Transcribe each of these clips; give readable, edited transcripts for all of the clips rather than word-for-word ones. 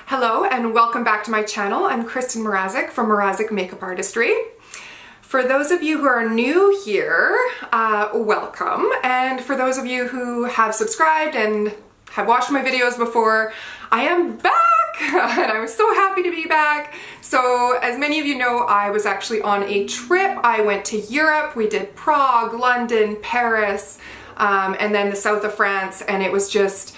Hello and welcome back to my channel. I'm Kristen Mrazek from Mrazek Makeup Artistry. For those of you who are new here, welcome. And for those of you who have subscribed and have watched my videos before, I am back and I'm so happy to be back. So as many of you know, I was actually on a trip. I went to Europe. We did Prague, London, Paris, and then the south of France, and it was just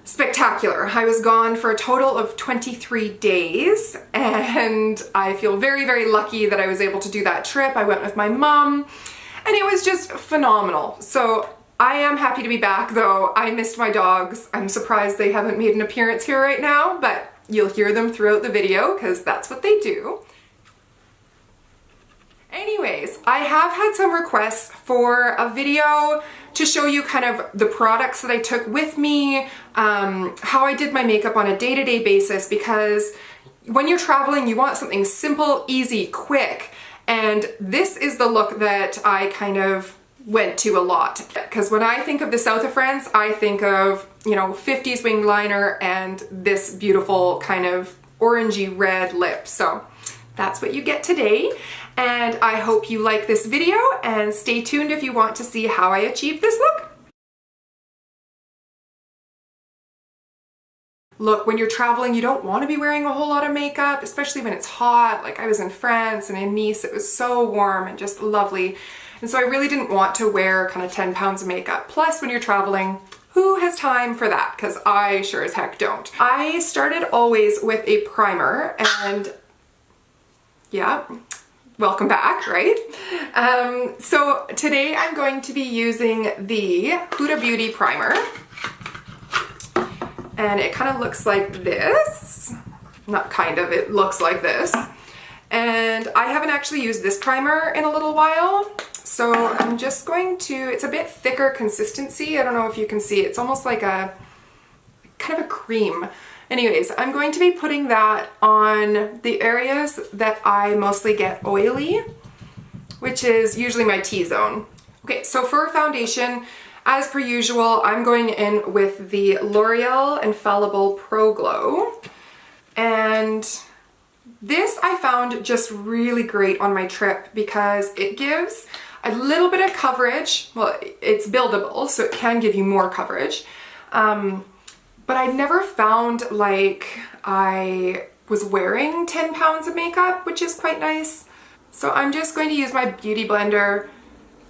spectacular. I was gone for a total of 23 days and I feel very, very lucky that I was able to do that trip. I went with my mom and it was just phenomenal. So I am happy to be back, though I missed my dogs. I'm surprised they haven't made an appearance here right now, but you'll hear them throughout the video because that's what they do. Anyways, I have had some requests for a video to show you kind of the products that I took with me, how I did my makeup on a day-to-day basis, because when you're traveling, you want something simple, easy, quick, and this is the look that I kind of went to a lot. Because when I think of the south of France, I think of, you know, 50s winged liner and this beautiful kind of orangey red lip. So that's what you get today. And I hope you like this video and stay tuned if you want to see how I achieved this look. Look, when you're traveling, you don't want to be wearing a whole lot of makeup, especially when it's hot. Like I was in France and in Nice, it was so warm and just lovely. And so I really didn't want to wear kind of 10 pounds of makeup. Plus, when you're traveling, who has time for that? Because I sure as heck don't. I started always with a primer, and yeah, welcome back, right? So today I'm going to be using the Huda Beauty primer, and it kind of looks like this. Not kind of, it looks like this. And I haven't actually used this primer in a little while, so I'm just going to, it's a bit thicker consistency. I don't know if you can see, it's almost like a kind of a cream. Anyways, I'm going to be putting that on the areas that I mostly get oily, which is usually my T-zone. Okay, so for foundation, as per usual, I'm going in with the L'Oreal Infallible Pro Glow. And this I found just really great on my trip because it gives a little bit of coverage. Well, it's buildable, so it can give you more coverage. But I never found like I was wearing 10 pounds of makeup, which is quite nice. So I'm just going to use my beauty blender.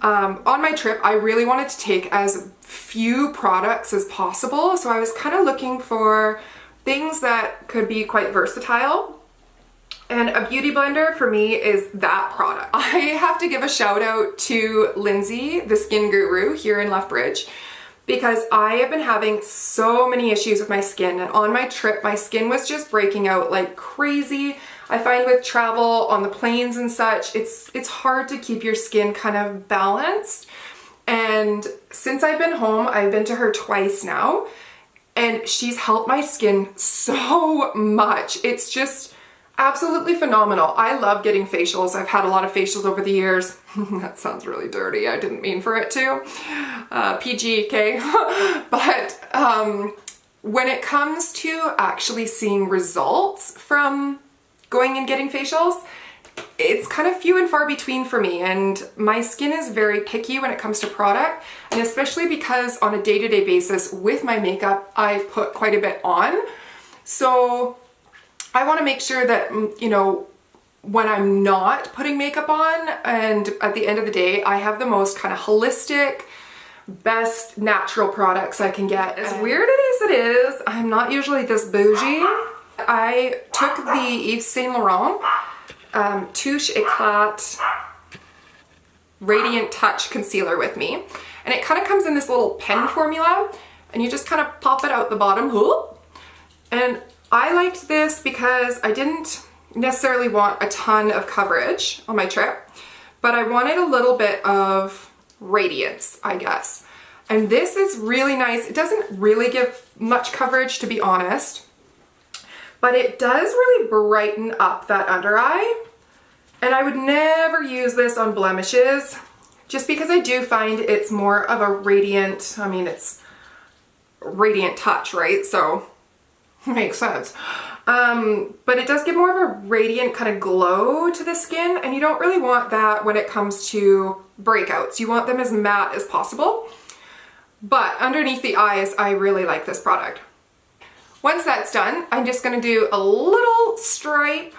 On my trip, I really wanted to take as few products as possible. So I was kind of looking for things that could be quite versatile. And a beauty blender for me is that product. I have to give a shout out to Lindsay, the skin guru here in Lethbridge, because I have been having so many issues with my skin, and on my trip my skin was just breaking out like crazy. I find with travel on the planes and such, it's hard to keep your skin kind of balanced. And since I've been home, I've been to her twice now, and she's helped my skin so much. It's just absolutely phenomenal. I love getting facials. I've had a lot of facials over the years. That sounds really dirty. I didn't mean for it to. PG, okay? But when it comes to actually seeing results from going and getting facials, it's kind of few and far between for me, and my skin is very picky when it comes to product, and especially because on a day-to-day basis with my makeup, I put quite a bit on. So I want to make sure that, you know, when I'm not putting makeup on, and at the end of the day, I have the most kind of holistic, best natural products I can get. As weird as it is, I'm not usually this bougie. I took the Yves Saint Laurent Touche Eclat Radiant Touch Concealer with me. And it kind of comes in this little pen formula, and you just kind of pop it out the bottom. And I liked this because I didn't necessarily want a ton of coverage on my trip, but I wanted a little bit of radiance, I guess. And this is really nice. It doesn't really give much coverage, to be honest, but it does really brighten up that under eye. And I would never use this on blemishes, just because I do find it's more of a radiant, I mean, it's radiant touch, right? So Makes sense. But it does give more of a radiant kind of glow to the skin, and you don't really want that when it comes to breakouts. You want them as matte as possible. But underneath the eyes, I really like this product. Once that's done, I'm just gonna do a little stripe.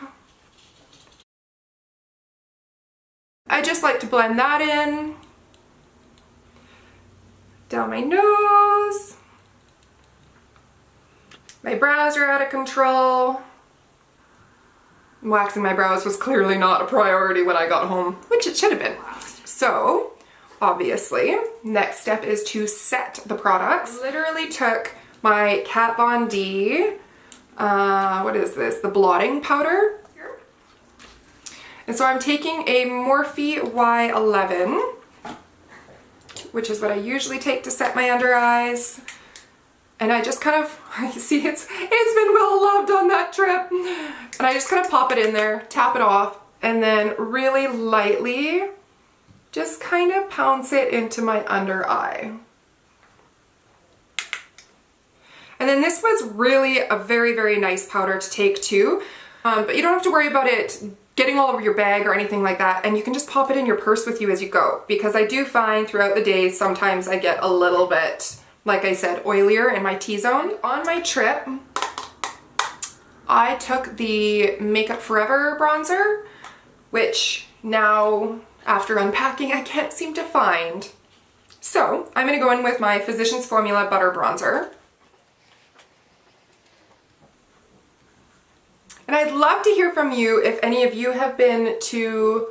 I just like to blend that in. Down my nose. My brows are out of control. Waxing my brows was clearly not a priority when I got home, which it should have been. So, obviously, next step is to set the products. Literally took my Kat Von D, what is this? The blotting powder. And so I'm taking a Morphe Y11, which is what I usually take to set my under eyes. And I just kind of, see it's been well loved on that trip. And I just kind of pop it in there, tap it off, and then really lightly just kind of pounce it into my under eye. And then this was really a very, very nice powder to take too. But you don't have to worry about it getting all over your bag or anything like that. And you can just pop it in your purse with you as you go. Because I do find throughout the day, sometimes I get a little bit, like I said, oilier in my T-zone. On my trip, I took the Makeup Forever bronzer, which now, after unpacking, I can't seem to find. So, I'm gonna go in with my Physicians Formula Butter Bronzer. And I'd love to hear from you if any of you have been to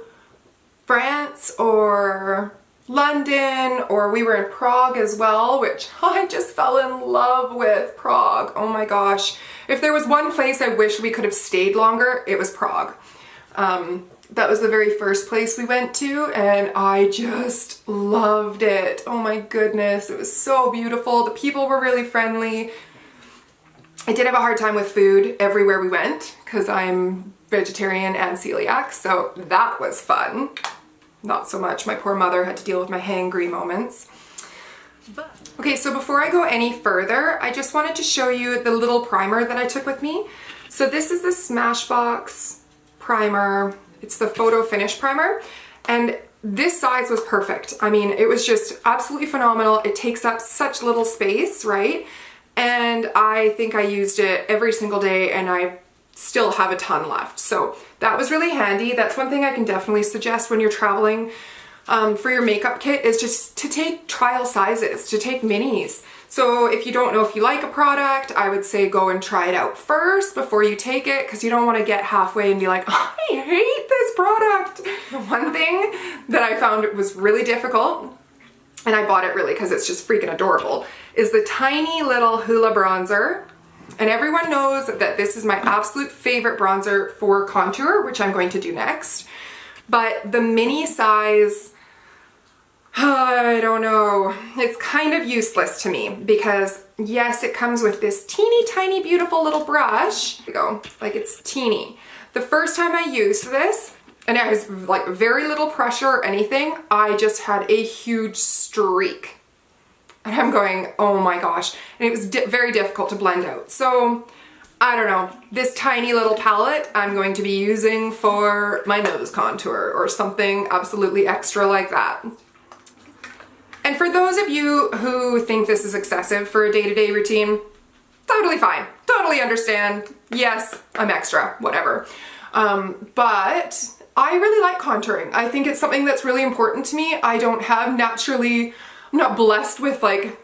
France or London, or we were in Prague as well, which I just fell in love with Prague. Oh my gosh. If there was one place I wish we could have stayed longer, it was Prague. That was the very first place we went to, and I just loved it. Oh my goodness, it was so beautiful. The people were really friendly. I did have a hard time with food everywhere we went because I'm vegetarian and celiac, so that was fun. Not so much. My poor mother had to deal with my hangry moments. Okay, so before I go any further, I just wanted to show you the little primer that I took with me. So this is the Smashbox primer. It's the Photo Finish primer, and this size was perfect. I mean, it was just absolutely phenomenal. It takes up such little space, right? And I think I used it every single day, and I still have a ton left. So that was really handy. That's one thing I can definitely suggest when you're traveling for your makeup kit, is just to take trial sizes, to take minis. So if you don't know if you like a product, I would say go and try it out first before you take it, because you don't want to get halfway and be like, I hate this product. The one thing that I found was really difficult, and I bought it really because it's just freaking adorable, is the tiny little Hoola bronzer. And everyone knows that this is my absolute favorite bronzer for contour, which I'm going to do next. But the mini size, I don't know, it's kind of useless to me because yes, it comes with this teeny tiny beautiful little brush. There you go, like it's teeny. The first time I used this, and it was like very little pressure or anything, I just had a huge streak. And I'm going, oh my gosh. And it was very difficult to blend out. So, I don't know. This tiny little palette I'm going to be using for my nose contour or something absolutely extra like that. And for those of you who think this is excessive for a day-to-day routine, totally fine. Totally understand. Yes, I'm extra, whatever. But I really like contouring. I think it's something that's really important to me. I don't have naturally, I'm not blessed with like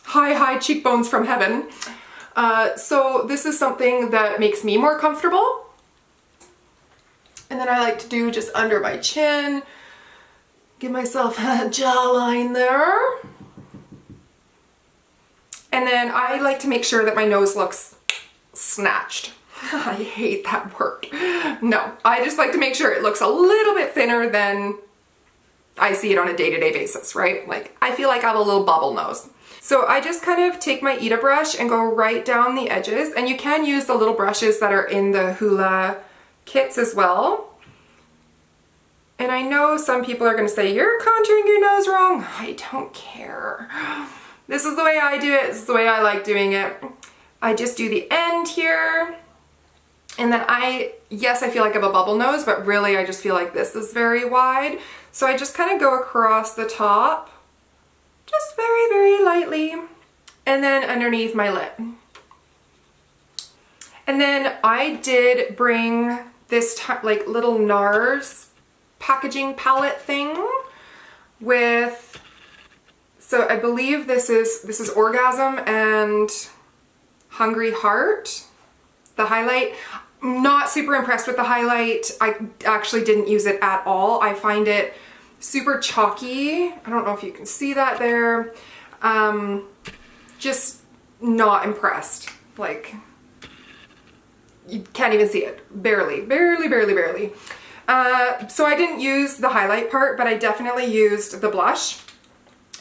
high cheekbones from heaven. So this is something that makes me more comfortable. And then I like to do just under my chin, give myself a jawline there. And then I like to make sure that my nose looks snatched. I hate that word. No, I just like to make sure it looks a little bit thinner than I see it on a day-to-day basis, right? Like, I feel like I have a little bubble nose. So I just kind of take my Ita brush and go right down the edges, and you can use the little brushes that are in the Hoola kits as well. And I know some people are gonna say, you're contouring your nose wrong. I don't care. This is the way I do it. This is the way I like doing it. I just do the end here. And then yes, I feel like I have a bubble nose, but really I just feel like this is very wide. So I just kind of go across the top, just very, very lightly, and then underneath my lip. And then I did bring this like little NARS packaging palette thing with, so I believe this is Orgasm and Hungry Heart, the highlight. I'm not super impressed with the highlight. I actually didn't use it at all. I find it super chalky. I don't know if you can see that there. Just not impressed. Like, you can't even see it. Barely, barely, barely, barely. So I didn't use the highlight part, but I definitely used the blush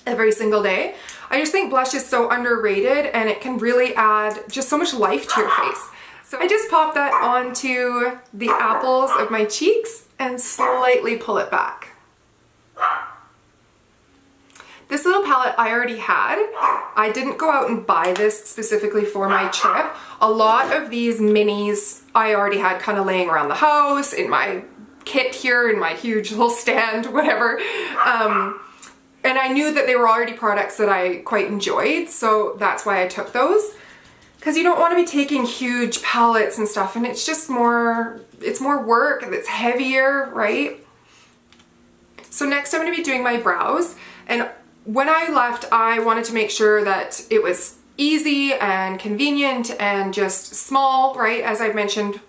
every single day. I just think blush is so underrated and it can really add just so much life to your face. So I just pop that onto the apples of my cheeks and slightly pull it back. This little palette I already had. I didn't go out and buy this specifically for my trip. A lot of these minis I already had kind of laying around the house, in my kit here, in my huge little stand, whatever. And I knew that they were already products that I quite enjoyed, so that's why I took those. Because you don't want to be taking huge palettes and stuff, and it's just more, it's more work, and it's heavier, right? So next I'm going to be doing my brows, and when I left, I wanted to make sure that it was easy and convenient and just small, right? As I've mentioned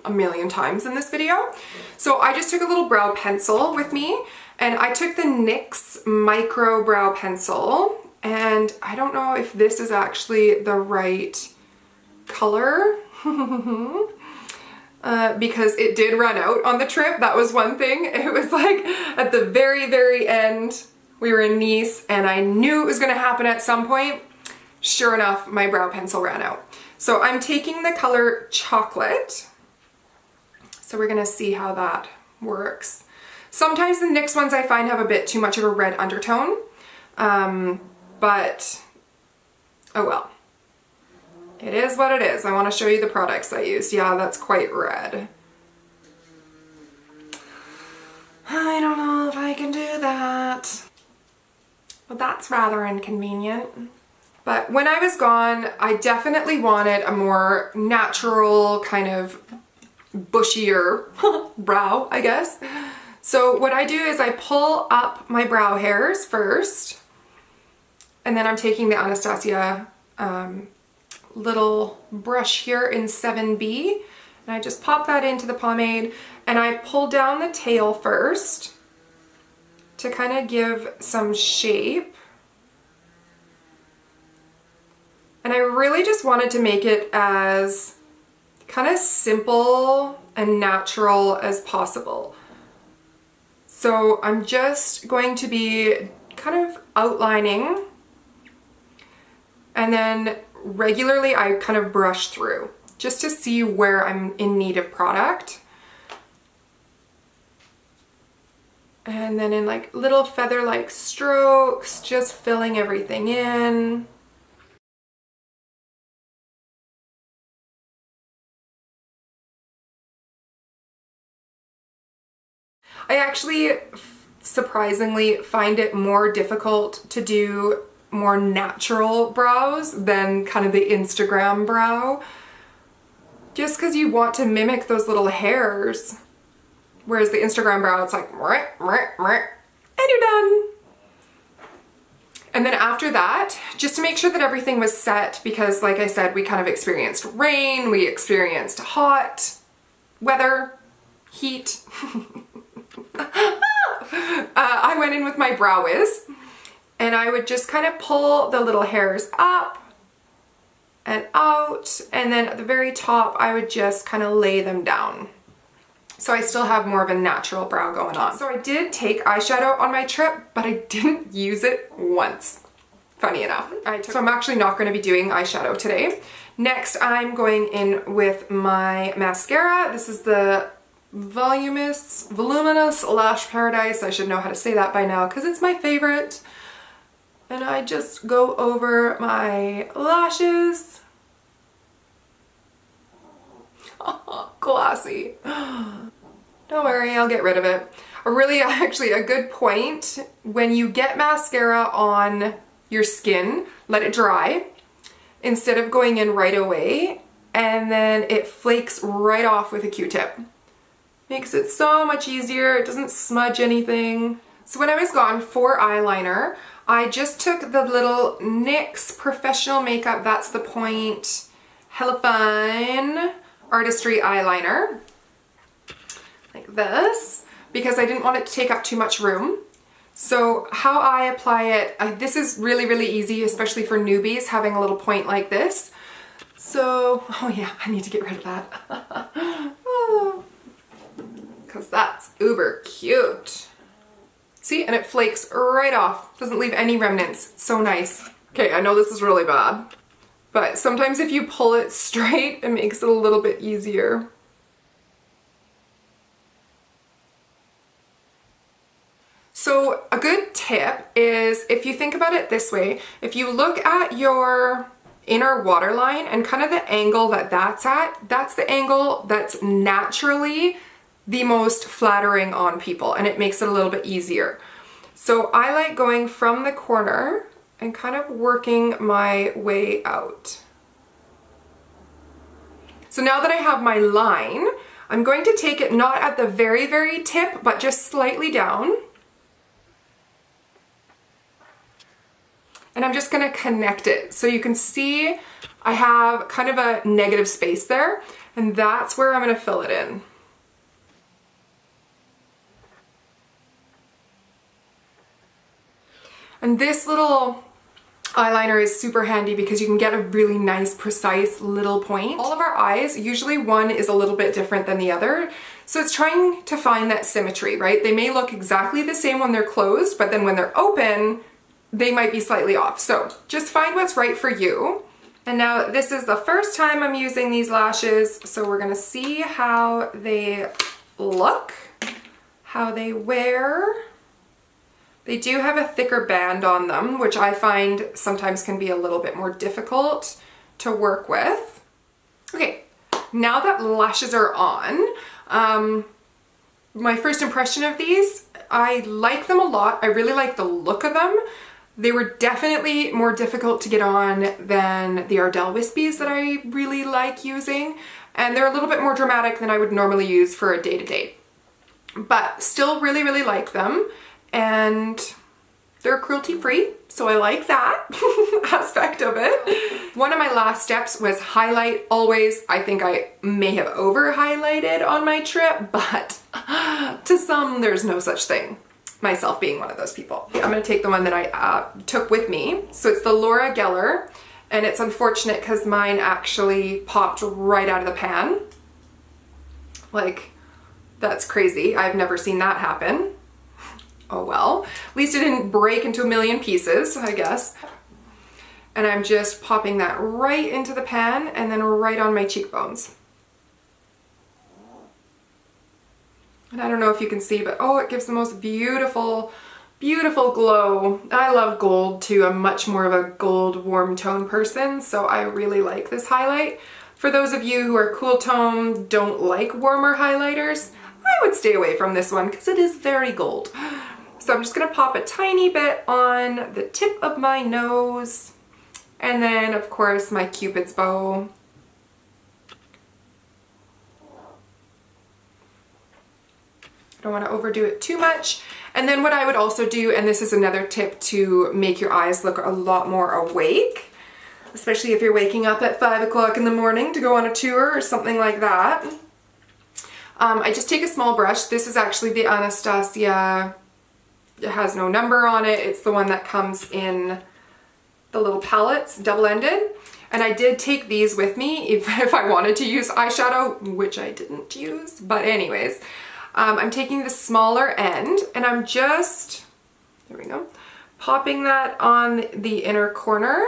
a million times in this video. So I just took a little brow pencil with me, and I took the NYX Micro Brow Pencil, and I don't know if this is actually the right color because it did run out on the trip. That was one thing. It was like at the very, very end, we were in Nice and I knew it was going to happen at some point. Sure enough, my brow pencil ran out. So I'm taking the color Chocolate. So we're going to see how that works. Sometimes the NYX ones I find have a bit too much of a red undertone, but oh well. It is what it is. I want to show you the products I used. Yeah, that's quite red. I don't know if I can do that. Well, that's rather inconvenient. But when I was gone, I definitely wanted a more natural, kind of bushier brow, I guess. So what I do is I pull up my brow hairs first, and then I'm taking the Anastasia little brush here in 7B, and I just pop that into the pomade, and I pull down the tail first to kind of give some shape. And I really just wanted to make it as kind of simple and natural as possible. So I'm just going to be kind of outlining, and then regularly I kind of brush through just to see where I'm in need of product. And then in like little feather-like strokes, just filling everything in. I actually surprisingly find it more difficult to do more natural brows than kind of the Instagram brow, just because you want to mimic those little hairs, whereas the Instagram brow, it's like meh, meh, meh, and you're done. And then after that, just to make sure that everything was set, because like I said, we kind of experienced rain, we experienced hot weather, heat. I went in with my Brow Wiz, and I would just kind of pull the little hairs up and out, and then at the very top I would just kind of lay them down. So I still have more of a natural brow going on. So I did take eyeshadow on my trip, but I didn't use it once. Funny enough. So I'm actually not going to be doing eyeshadow today. Next I'm going in with my mascara. This is the Voluminous Lash Paradise. I should know how to say that by now because it's my favorite. And I just go over my lashes classy. Don't worry, I'll get rid of it. Actually a good point, when you get mascara on your skin, let it dry instead of going in right away, and then it flakes right off with a Q-tip. Makes it so much easier, it doesn't smudge anything. So when I was gone for eyeliner, I just took the little NYX Professional Makeup That's the Point Hella Fun Artistry eyeliner, like this, because I didn't want it to take up too much room. So how I apply it, this is really, really easy, especially for newbies, having a little point like this. So, oh yeah, I need to get rid of that. Because that's uber cute. See, and it flakes right off. Doesn't leave any remnants. It's so nice. Okay, I know this is really bad, but sometimes if you pull it straight, it makes it a little bit easier. So a good tip is, if you think about it this way, if you look at your inner waterline and kind of the angle that's at, that's the angle that's naturally the most flattering on people, and it makes it a little bit easier. So I like going from the corner and kind of working my way out. So now that I have my line, I'm going to take it not at the very, very tip, but just slightly down. And I'm just gonna connect it. So you can see I have kind of a negative space there, and that's where I'm gonna fill it in. And this little eyeliner is super handy because you can get a really nice, precise little point. All of our eyes, usually one is a little bit different than the other. So it's trying to find that symmetry, right? They may look exactly the same when they're closed, but then when they're open, they might be slightly off. So just find what's right for you. And now this is the first time I'm using these lashes, so we're gonna see how they look, how they wear. They do have a thicker band on them, which I find sometimes can be a little bit more difficult to work with. Okay, now that lashes are on, my first impression of these, I like them a lot. I really like the look of them. They were definitely more difficult to get on than the Ardell Wispies that I really like using, and they're a little bit more dramatic than I would normally use for a day-to-day. But still really, really like them. And they're cruelty-free, so I like that aspect of it. One of my last steps was highlight. Always, I think I may have over-highlighted on my trip, but to some, there's no such thing. Myself being one of those people. I'm gonna take the one that I took with me. So it's the Laura Geller, and it's unfortunate because mine actually popped right out of the pan. Like, that's crazy. I've never seen that happen. Oh well, at least it didn't break into a million pieces, I guess. And I'm just popping that right into the pan and then right on my cheekbones. And I don't know if you can see, but oh, it gives the most beautiful, beautiful glow. I love gold too. I'm much more of a gold warm tone person, so I really like this highlight. For those of you who are cool tone, don't like warmer highlighters, I would stay away from this one because it is very gold. So I'm just gonna pop a tiny bit on the tip of my nose, and then of course my Cupid's bow. I don't want to overdo it too much. And then what I would also do, and this is another tip to make your eyes look a lot more awake, especially if you're waking up at 5 o'clock in the morning to go on a tour or something like that. I just take a small brush. This is actually the Anastasia, it has no number on it. It's the one that comes in the little palettes, double-ended. And I did take these with me if I wanted to use eyeshadow, which I didn't use, but anyways. I'm taking the smaller end and I'm just, there we go, popping that on the inner corner.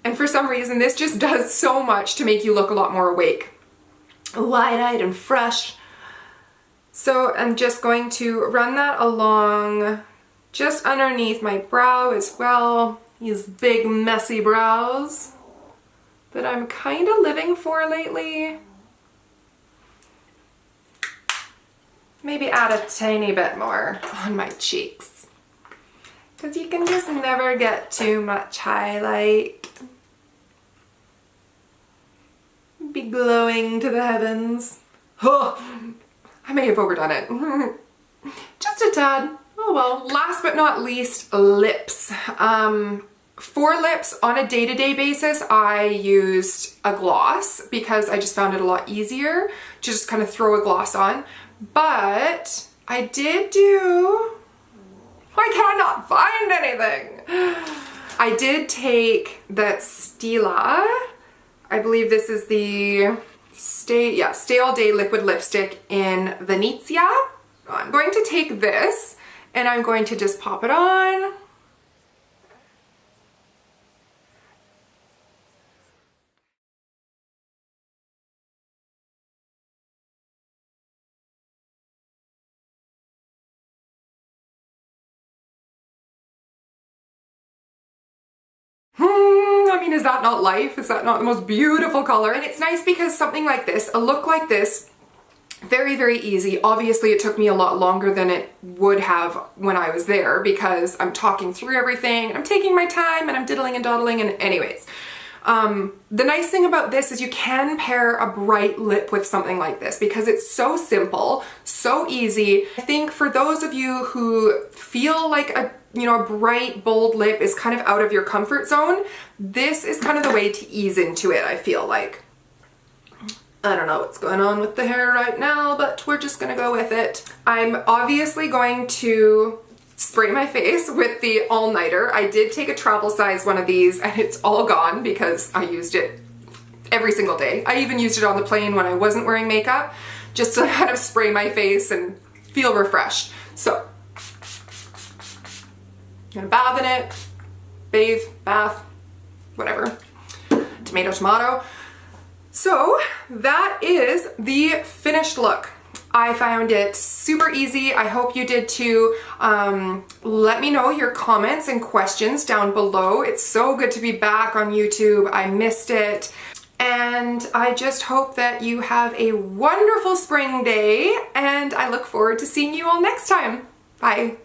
And for some reason, this just does so much to make you look a lot more awake, wide-eyed and fresh. So I'm just going to run that along just underneath my brow as well. These big messy brows that I'm kind of living for lately. maybe add a tiny bit more on my cheeks. Because you can just never get too much highlight. Be glowing to the heavens. Oh, I may have overdone it. Just a tad. Oh well. Last but not least, lips. For lips, on a day-to-day basis, I used a gloss because I just found it a lot easier to just kind of throw a gloss on. But I did do... I cannot find anything! I did take that Stila. I believe this is the Stay All Day Liquid Lipstick in Venezia. I'm going to take this and I'm going to just pop it on. I mean, is that not life? Is that not the most beautiful color? And it's nice because something like this, a look like this, very, very easy. Obviously, it took me a lot longer than it would have when I was there because I'm talking through everything, and I'm taking my time, and I'm diddling and dawdling, and anyways. The nice thing about this is you can pair a bright lip with something like this because it's so simple, so easy. I think for those of you who feel like a bright, bold lip is kind of out of your comfort zone, this is kind of the way to ease into it, I feel like. I don't know what's going on with the hair right now, but we're just gonna go with it. I'm obviously going to spray my face with the all-nighter. I did take a travel size one of these and it's all gone because I used it every single day. I even used it on the plane when I wasn't wearing makeup just to kind of spray my face and feel refreshed. So I'm gonna bath in it, bathe, bath, whatever, tomato, tomato. So that is the finished look. I found it super easy. I hope you did too. Let me know your comments and questions down below. It's so good to be back on YouTube. I missed it. And I just hope that you have a wonderful spring day, and I look forward to seeing you all next time. Bye.